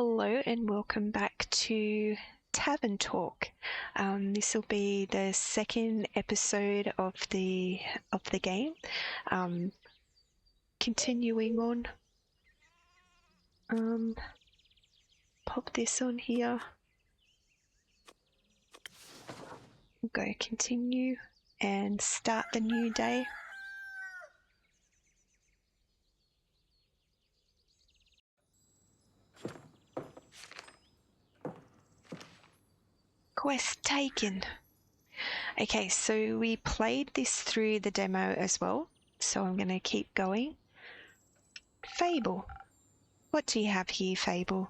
Hello and welcome back to Tavern Talk. This will be the second episode of the game. Continuing on. Pop this on here. Go continue and start the new day. Quest taken. Okay, so we played this through the demo as well, so I'm going to keep going. Fable. What do you have here, Fable?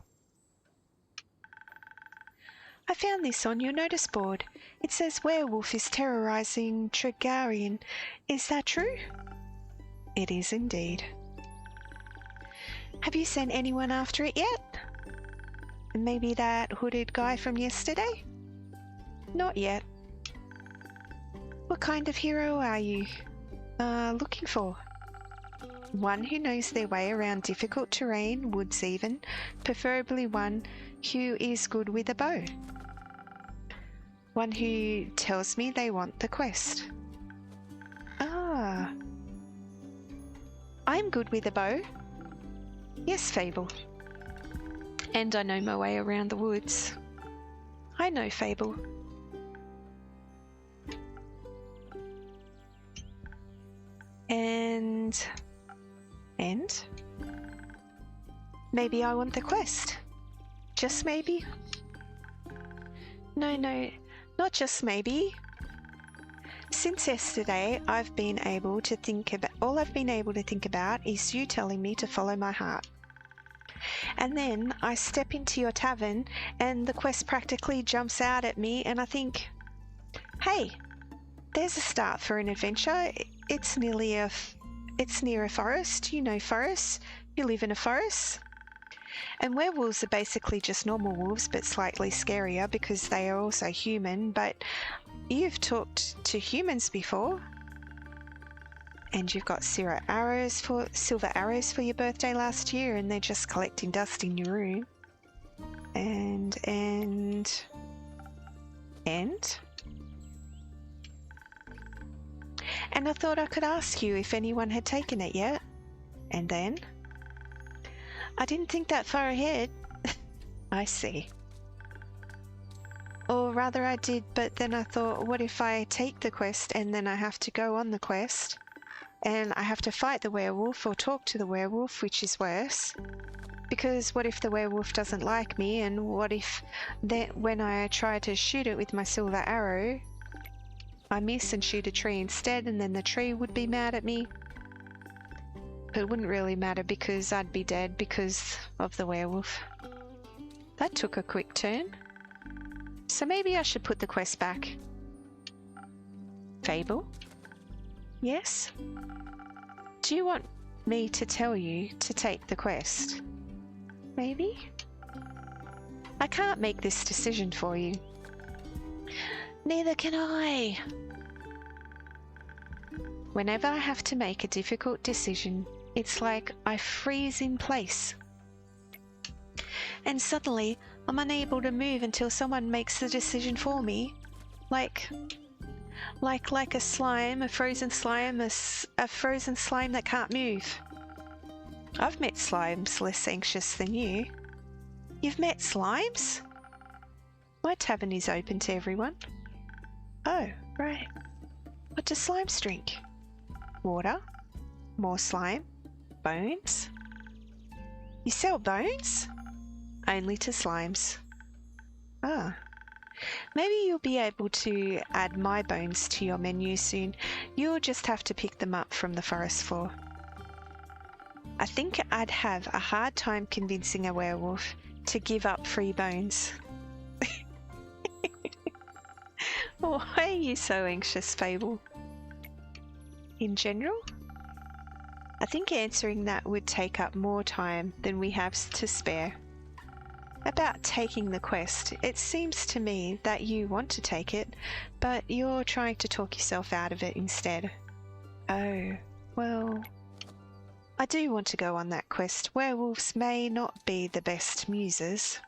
I found this on your notice board. It says werewolf is terrorizing Tregarian. Is that true? It is indeed. Have you sent anyone after it yet? Maybe that hooded guy from yesterday? Not yet. What kind of hero are you looking for? One who knows their way around difficult terrain, woods even, preferably one who is good with a bow. One who tells me they want the quest. Ah. I'm good with a bow. Yes, Fable. And I know my way around the woods. I know, Fable. And maybe I want the quest. Just maybe? No, not just maybe. Since yesterday, all I've been able to think about is you telling me to follow my heart. And then I step into your tavern and the quest practically jumps out at me and I think, hey, there's a start for an adventure. It's near a forest. You know forests. You live in a forest. And werewolves are basically just normal wolves, but slightly scarier because they are also human. But you've talked to humans before. And you've got silver arrows for your birthday last year, and they're just collecting dust in your room. And I thought I could ask you if anyone had taken it yet. And then? I didn't think that far ahead. I see. Or rather I did, but then I thought, what if I take the quest and then I have to go on the quest and I have to fight the werewolf or talk to the werewolf, which is worse? Because what if the werewolf doesn't like me, and what if when I try to shoot it with my silver arrow, I miss and shoot a tree instead, and then the tree would be mad at me? But it wouldn't really matter because I'd be dead because of the werewolf. That took a quick turn. So maybe I should put the quest back. Fable? Yes? Do you want me to tell you to take the quest? Maybe? I can't make this decision for you. Neither can I. Whenever I have to make a difficult decision, it's like I freeze in place. And suddenly, I'm unable to move until someone makes the decision for me. Like a slime, a frozen slime that can't move. I've met slimes less anxious than you. You've met slimes? My tavern is open to everyone. Oh, right. What do slimes drink? Water? More slime? Bones? You sell bones? Only to slimes. Ah. Maybe you'll be able to add my bones to your menu soon. You'll just have to pick them up from the forest floor. I think I'd have a hard time convincing a werewolf to give up free bones. Why are you so anxious, Fable? In general? I think answering that would take up more time than we have to spare. About taking the quest, it seems to me that you want to take it, but you're trying to talk yourself out of it instead. Oh, well, I do want to go on that quest. Werewolves may not be the best muses,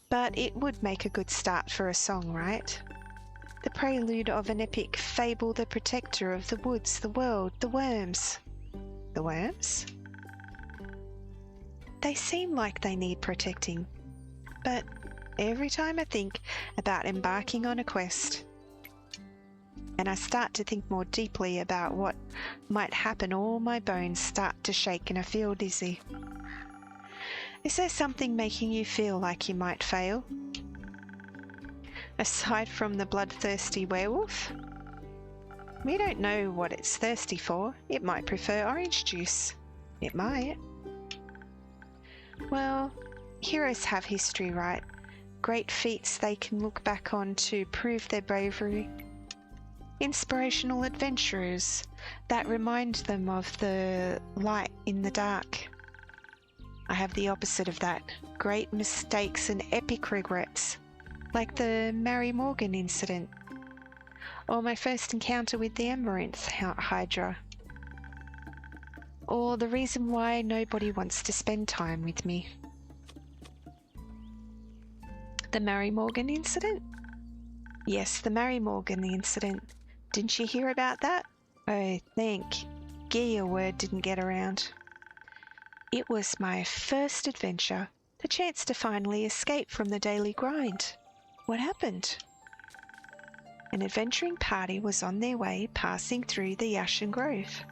but it would make a good start for a song, right? The prelude of an epic Fable, the protector of the woods, the world, the worms. The worms? They seem like they need protecting, but every time I think about embarking on a quest, and I start to think more deeply about what might happen, all my bones start to shake and I feel dizzy. Is there something making you feel like you might fail? Aside from the bloodthirsty werewolf? We don't know what it's thirsty for. It might prefer orange juice. It might. Well, heroes have history, right? Great feats they can look back on to prove their bravery. Inspirational adventurers that remind them of the light in the dark. I have the opposite of that. Great mistakes and epic regrets, like the Mary Morgan incident, or my first encounter with the Amaranth Hydra, or the reason why nobody wants to spend time with me. The Mary Morgan incident? Yes, the Mary Morgan incident. Didn't you hear about that? Oh, thank Gia word didn't get around. It was my first adventure, the chance to finally escape from the daily grind. What happened? An adventuring party was on their way passing through the Ashen Grove.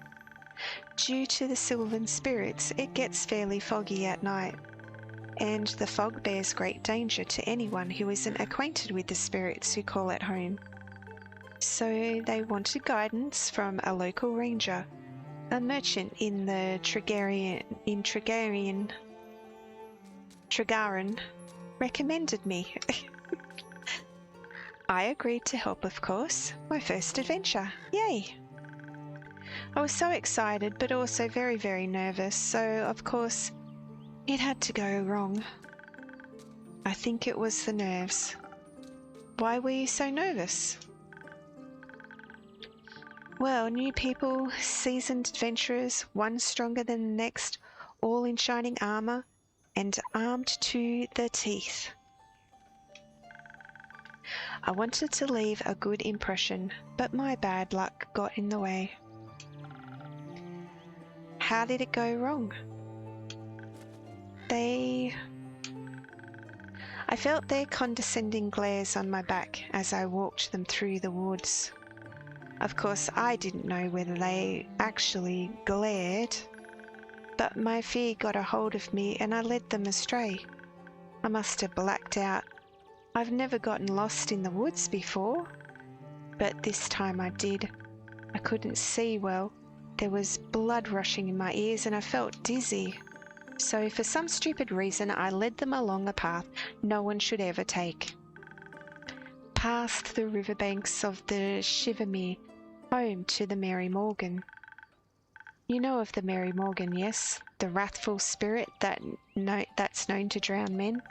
Due to the Sylvan spirits, it gets fairly foggy at night, and the fog bears great danger to anyone who isn't acquainted with the spirits who call it home. So they wanted guidance from a local ranger, a merchant in the Tregaran recommended me. I agreed to help, of course. My first adventure. Yay! I was so excited, but also very, very nervous, so of course it had to go wrong. I think it was the nerves. Why were you so nervous? Well, new people, seasoned adventurers, one stronger than the next, all in shining armor and armed to the teeth. I wanted to leave a good impression, but my bad luck got in the way. How did it go wrong? I felt their condescending glares on my back as I walked them through the woods. Of course, I didn't know whether they actually glared, but my fear got a hold of me and I led them astray. I must have blacked out. I've never gotten lost in the woods before, but this time I did. I couldn't see well. There was blood rushing in my ears and I felt dizzy. So for some stupid reason, I led them along a path no one should ever take. Past the riverbanks of the Shivermere, home to the Mary Morgan. You know of the Mary Morgan, yes? The wrathful spirit that's known to drown men.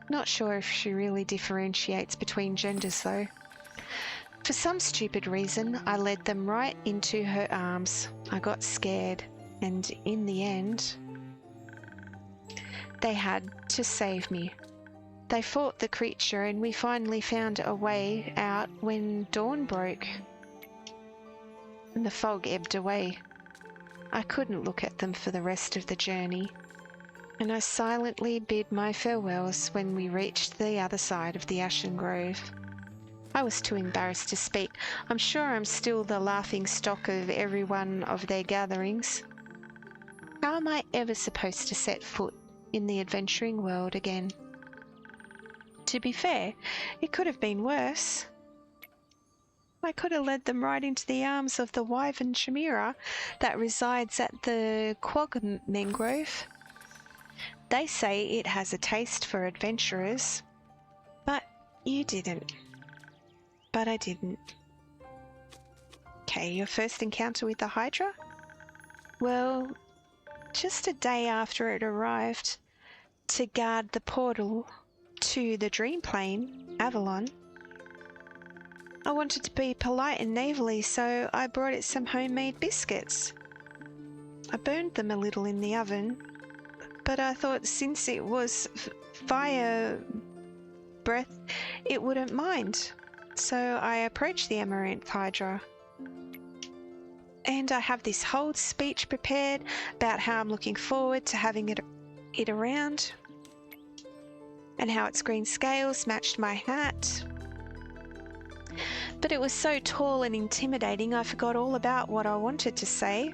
Not sure if she really differentiates between genders though. For some stupid reason, I led them right into her arms. I got scared, and in the end, they had to save me. They fought the creature and we finally found a way out when dawn broke and the fog ebbed away. I couldn't look at them for the rest of the journey, and I silently bid my farewells when we reached the other side of the Ashen Grove. I was too embarrassed to speak. I'm sure I'm still the laughing stock of every one of their gatherings. How am I ever supposed to set foot in the adventuring world again? To be fair, it could have been worse. I could have led them right into the arms of the wyvern chimera that resides at the Quag Mangrove. They say it has a taste for adventurers, but you didn't. But I didn't. Okay, your first encounter with the Hydra? Well, just a day after it arrived to guard the portal to the dream plane, Avalon. I wanted to be polite and neighbourly, so I brought it some homemade biscuits. I burned them a little in the oven, but I thought since it was fire breath, it wouldn't mind. So I approached the amaranth hydra. And I have this whole speech prepared about how I'm looking forward to having it around and how its green scales matched my hat. But it was so tall and intimidating, I forgot all about what I wanted to say.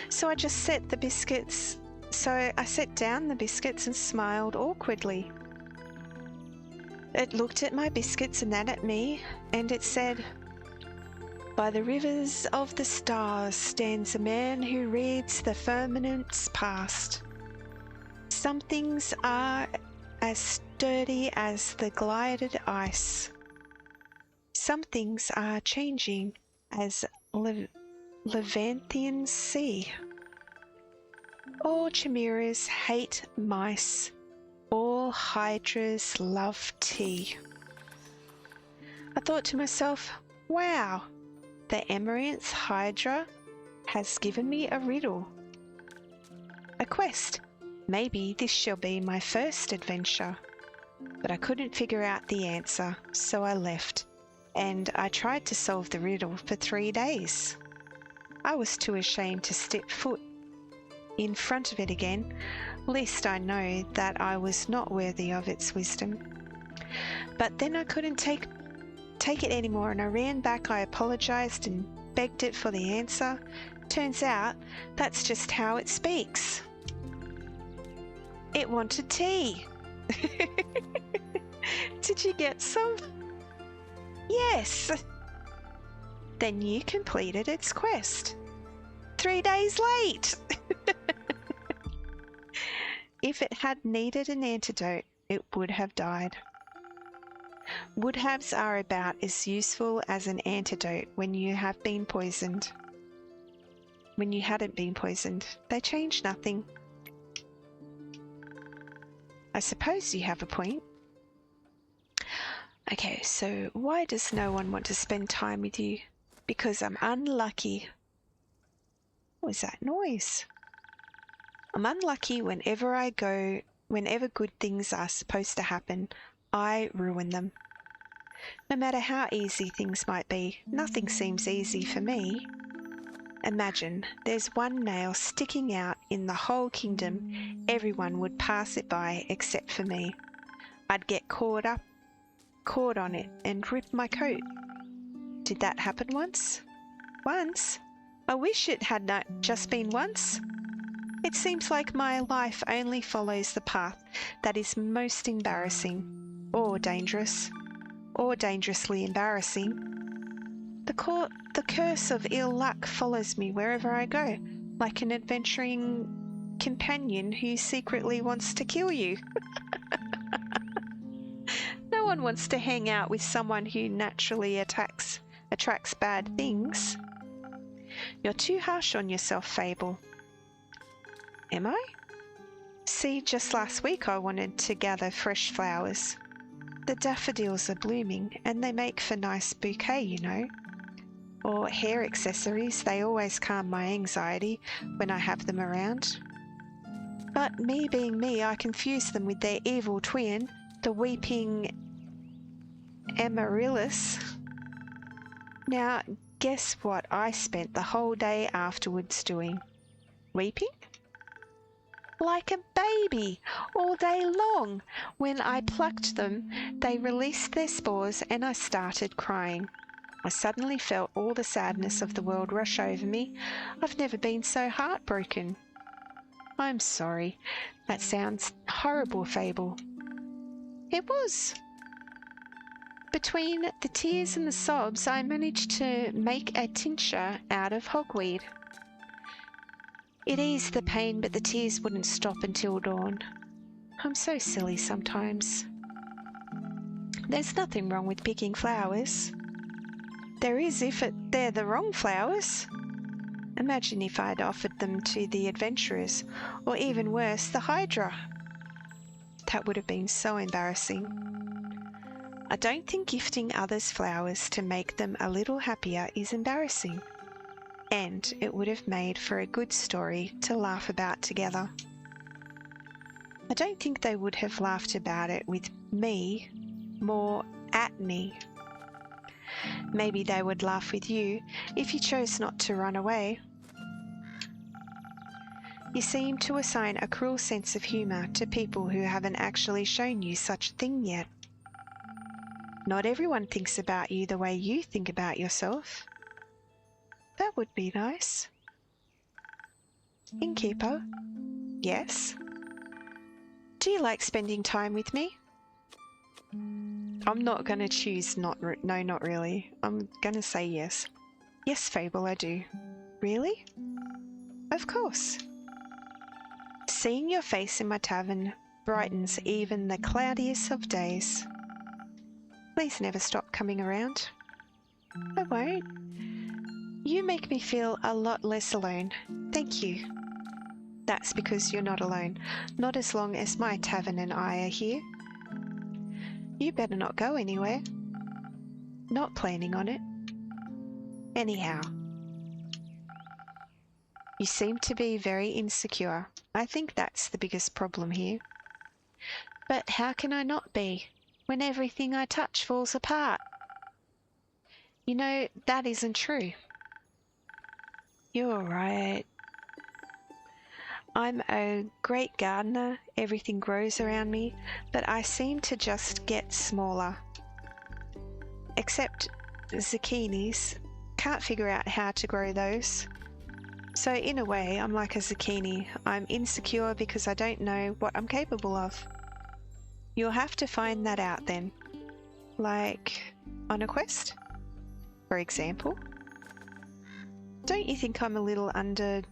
So I set down the biscuits and smiled awkwardly. It looked at my biscuits and then at me, and it said, "By the rivers of the stars stands a man who reads the firmament's past. Some things are as sturdy as the glided ice. Some things are changing as Levanthian sea. All chimeras hate mice. All hydras love tea." I thought to myself, wow, the Amaranth Hydra has given me a riddle. A quest. Maybe this shall be my first adventure. But I couldn't figure out the answer, so I left, and I tried to solve the riddle for 3 days. I was too ashamed to step foot in front of it again, lest I know that I was not worthy of its wisdom. But then I couldn't take it anymore, and I ran back. I apologized and begged it for the answer. Turns out that's just how it speaks. It wanted tea. Did you get some? Yes. Then you completed its quest. 3 days late. If it had needed an antidote, it would have died. Would-haves are about as useful as an antidote when you have been poisoned. When you hadn't been poisoned, they change nothing. I suppose you have a point. Okay, so why does no one want to spend time with you? Because I'm unlucky. What was that noise? I'm unlucky whenever I go, whenever good things are supposed to happen, I ruin them. No matter how easy things might be, nothing seems easy for me. Imagine there's one nail sticking out in the whole kingdom. Everyone would pass it by except for me. I'd get caught on it and rip my coat. Did that happen once? Once? I wish it had not just been once. It seems like my life only follows the path that is most embarrassing, or dangerous, or dangerously embarrassing. The curse of ill luck follows me wherever I go, like an adventuring companion who secretly wants to kill you. No one wants to hang out with someone who naturally attracts bad things. You're too harsh on yourself, Fable. Am I? See, just last week I wanted to gather fresh flowers. The daffodils are blooming and they make for nice bouquet, you know. Or hair accessories, they always calm my anxiety when I have them around. But me being me, I confuse them with their evil twin, the weeping Amaryllis. Now, guess what I spent the whole day afterwards doing? Weeping? Like a baby, all day long. When I plucked them, they released their spores and I started crying. I suddenly felt all the sadness of the world rush over me. I've never been so heartbroken. I'm sorry. That sounds horrible, Fable. It was. Between the tears and the sobs, I managed to make a tincture out of hogweed. It eased the pain, but the tears wouldn't stop until dawn. I'm so silly sometimes. There's nothing wrong with picking flowers. There is if they're the wrong flowers. Imagine if I'd offered them to the adventurers, or even worse, the Hydra. That would have been so embarrassing. I don't think gifting others flowers to make them a little happier is embarrassing. and it would have made for a good story to laugh about together. I don't think they would have laughed about it with me, more at me. Maybe they would laugh with you if you chose not to run away. You seem to assign a cruel sense of humour to people who haven't actually shown you such a thing yet. Not everyone thinks about you the way you think about yourself. That would be nice. Innkeeper? Yes? Do you like spending time with me? I'm not going to choose no, not really. I'm going to say yes. Yes, Fable, I do. Really? Of course. Seeing your face in my tavern brightens even the cloudiest of days. Please never stop coming around. I won't. You make me feel a lot less alone. Thank you. That's because you're not alone. Not as long as my tavern and I are here. You better not go anywhere. Not planning on it. Anyhow. You seem to be very insecure. I think that's the biggest problem here. But how can I not be, when everything I touch falls apart? You know, that isn't true. You're right. I'm a great gardener, everything grows around me, but I seem to just get smaller. Except zucchinis. Can't figure out how to grow those. So in a way, I'm like a zucchini. I'm insecure because I don't know what I'm capable of. You'll have to find that out then. Like, on a quest? For example? Don't you think I'm a little underleveled?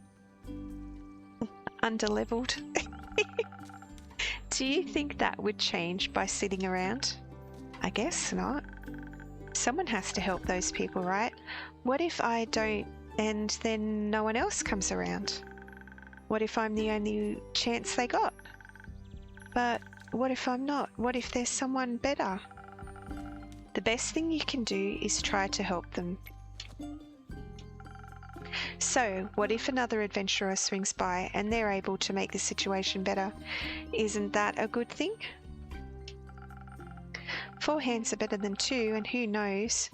Do you think that would change by sitting around? I guess not. Someone has to help those people, right? What if I don't, and then no one else comes around? What if I'm the only chance they got? But what if I'm not? What if there's someone better? The best thing you can do is try to help them. So, what if another adventurer swings by and they're able to make the situation better? Isn't that a good thing? 4 hands are better than 2, and who knows,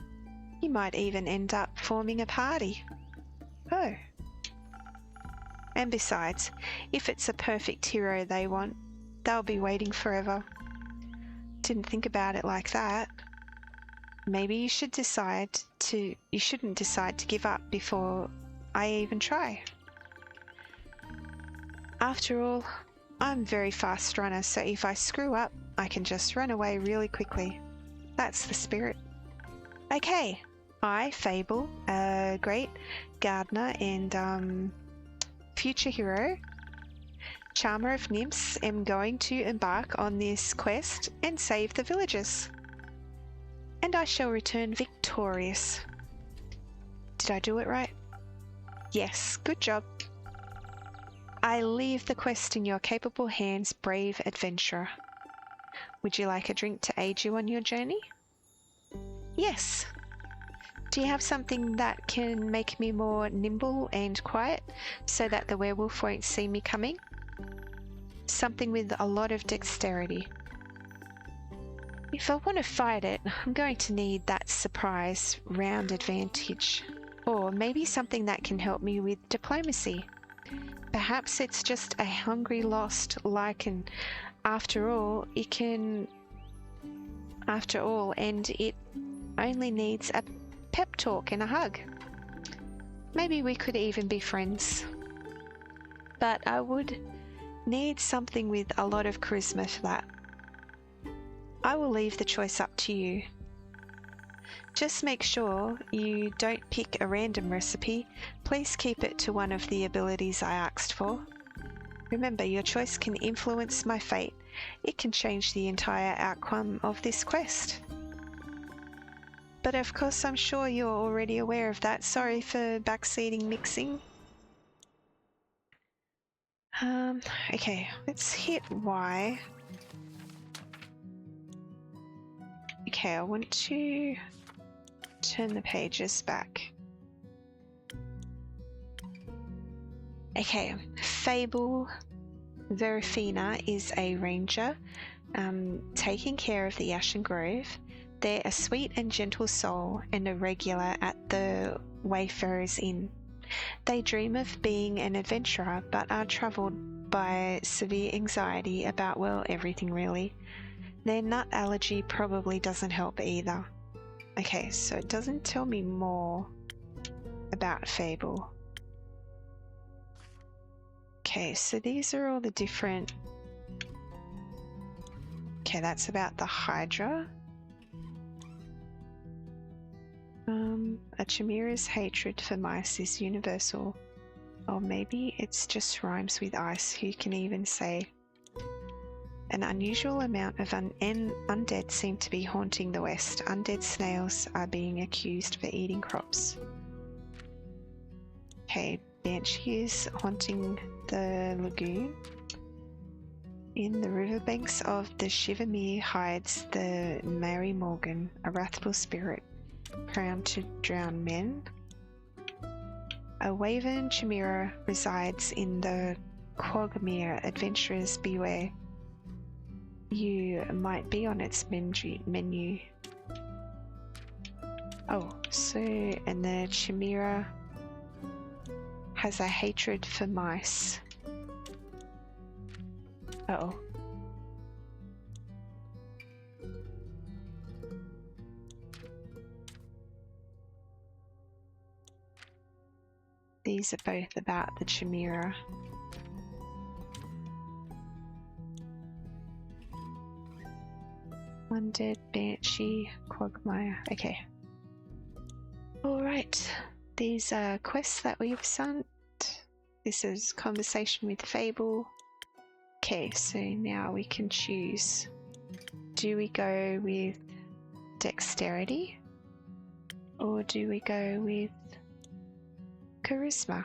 you might even end up forming a party. Oh. And besides, if it's a perfect hero they want, they'll be waiting forever. Didn't think about it like that. Maybe you shouldn't decide to give up before I even try. After all, I'm a very fast runner, so if I screw up, I can just run away really quickly. That's the spirit. Okay, I, Fable, a great gardener and future hero, charmer of nymphs, am going to embark on this quest and save the villagers. And I shall return victorious. Did I do it right? Yes, good job. I leave the quest in your capable hands, brave adventurer. Would you like a drink to aid you on your journey? Yes. Do you have something that can make me more nimble and quiet so that the werewolf won't see me coming? Something with a lot of dexterity. If I want to fight it, I'm going to need that surprise round advantage. Or maybe something that can help me with diplomacy. Perhaps it's just a hungry lost lichen. After all, and it only needs a pep talk and a hug. Maybe we could even be friends. But I would need something with a lot of charisma for that. I will leave the choice up to you. Just make sure you don't pick a random recipe. Please keep it to one of the abilities I asked for. Remember, your choice can influence my fate. It can change the entire outcome of this quest. But of course, I'm sure you're already aware of that. Sorry for backseating mixing. Okay, let's hit Y. Okay, I want to turn the pages back. Okay, Fable Verifina is a ranger taking care of the Ashen Grove. They're a sweet and gentle soul and a regular at the Wayfarer's Inn. They dream of being an adventurer but are troubled by severe anxiety about, well, everything really. Their nut allergy probably doesn't help either. Okay, so it doesn't tell me more about Fable. Okay, so these are all the different... Okay, that's about the Hydra. A chimera's hatred for mice is universal. Or maybe it's just rhymes with ice, who can even say? An unusual amount of undead seem to be haunting the West. Undead snails are being accused for eating crops. Okay, Banshee is haunting the lagoon. In the riverbanks of the Shivermere hides the Mary Morgan, a wrathful spirit, proud to drown men. A Wyvern chimera resides in the Quagmire. Adventurers beware. You might be on its menu. Oh, so, and the chimera has a hatred for mice. Uh-oh. These are both about the chimera. Undead, Banshee, Quagmire. Okay. Alright. These are quests that we've sent. This is conversation with Fable. Okay, so now we can choose. Do we go with dexterity? Or do we go with charisma?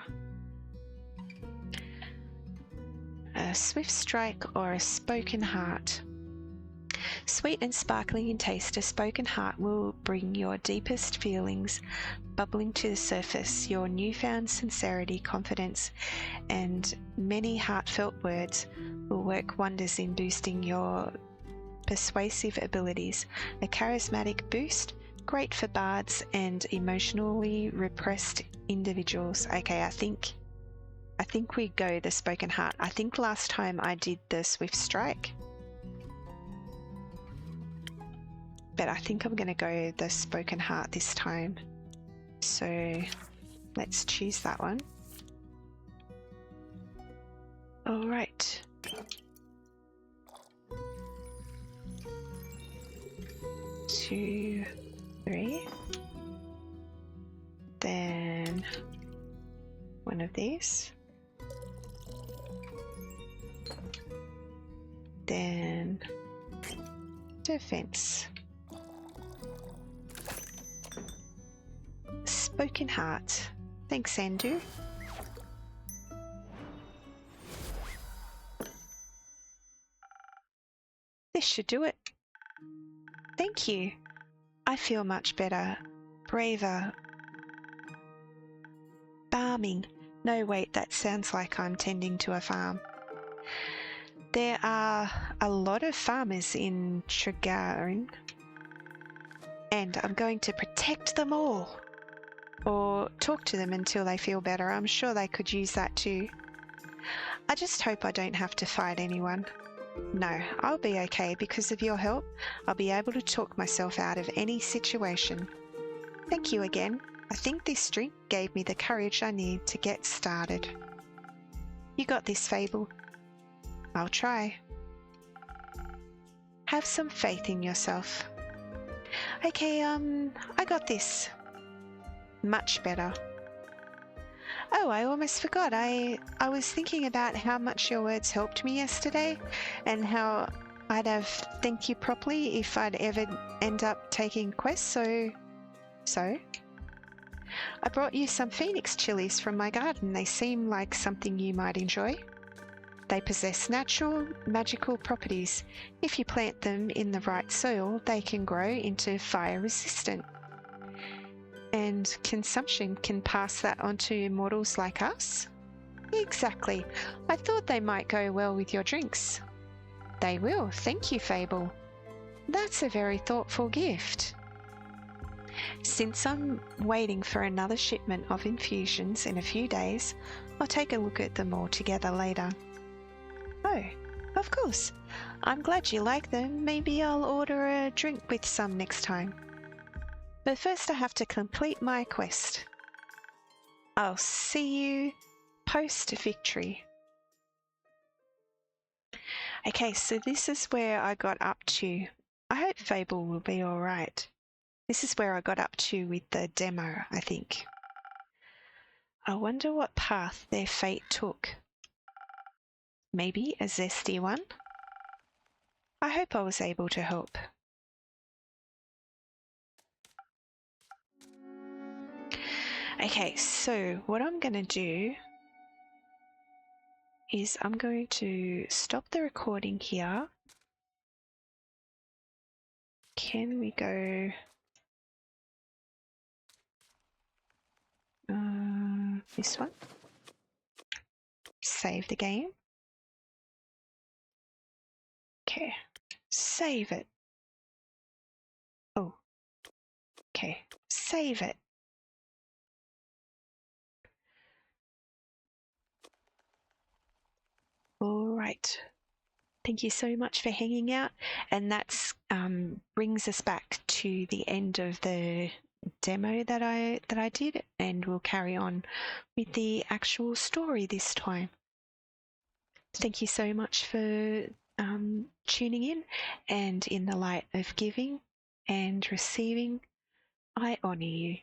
A swift strike or a spoken heart? Sweet and sparkling in taste, a spoken heart will bring your deepest feelings bubbling to the surface. Your newfound sincerity, confidence, and many heartfelt words will work wonders in boosting your persuasive abilities. A charismatic boost, great for bards and emotionally repressed individuals. Okay, I think we go the spoken heart. I think last time I did the swift strike, but I think I'm going to go the spoken heart this time. So let's choose that one. All right. Two, three. Then one of these. Then defense. Spoken heart. Thanks, Andrew. This should do it. Thank you. I feel much better. Braver. Farming. No, wait, that sounds like I'm tending to a farm. There are a lot of farmers in Tregarin, and I'm going to protect them all. Or talk to them until they feel better. I'm sure they could use that too. I just hope I don't have to fight anyone. No, I'll be okay. Because of your help, I'll be able to talk myself out of any situation. Thank you again. I think this drink gave me the courage I need to get started. You got this, Fable. I'll try. Have some faith in yourself. Okay, I got this. Much better. Oh, I almost forgot. I was thinking about how much your words helped me yesterday and how I'd have thanked you properly if I'd ever end up taking quests, so I brought you some phoenix chilies from my garden. They seem like something you might enjoy. They possess natural, magical properties. If you plant them in the right soil, they can grow into fire resistant. And consumption can pass that on to mortals like us. Exactly. I thought they might go well with your drinks. They will, thank you, Fable. That's a very thoughtful gift. Since I'm waiting for another shipment of infusions in a few days, I'll take a look at them all together later. Oh, of course. I'm glad you like them. Maybe I'll order a drink with some next time. But first I have to complete my quest. I'll see you post-victory. Okay, so this is where I got up to. I hope Fable will be alright. This is where I got up to with the demo, I think. I wonder what path their fate took. Maybe a zesty one? I hope I was able to help. Okay, so what I'm going to do is I'm going to stop the recording here. Can we go... this one? Save the game. Okay, save it. Oh, okay, save it. All right. Thank you so much for hanging out. And that's brings us back to the end of the demo that I did, and we'll carry on with the actual story this time. Thank you so much for tuning in, and in the light of giving and receiving, I honour you.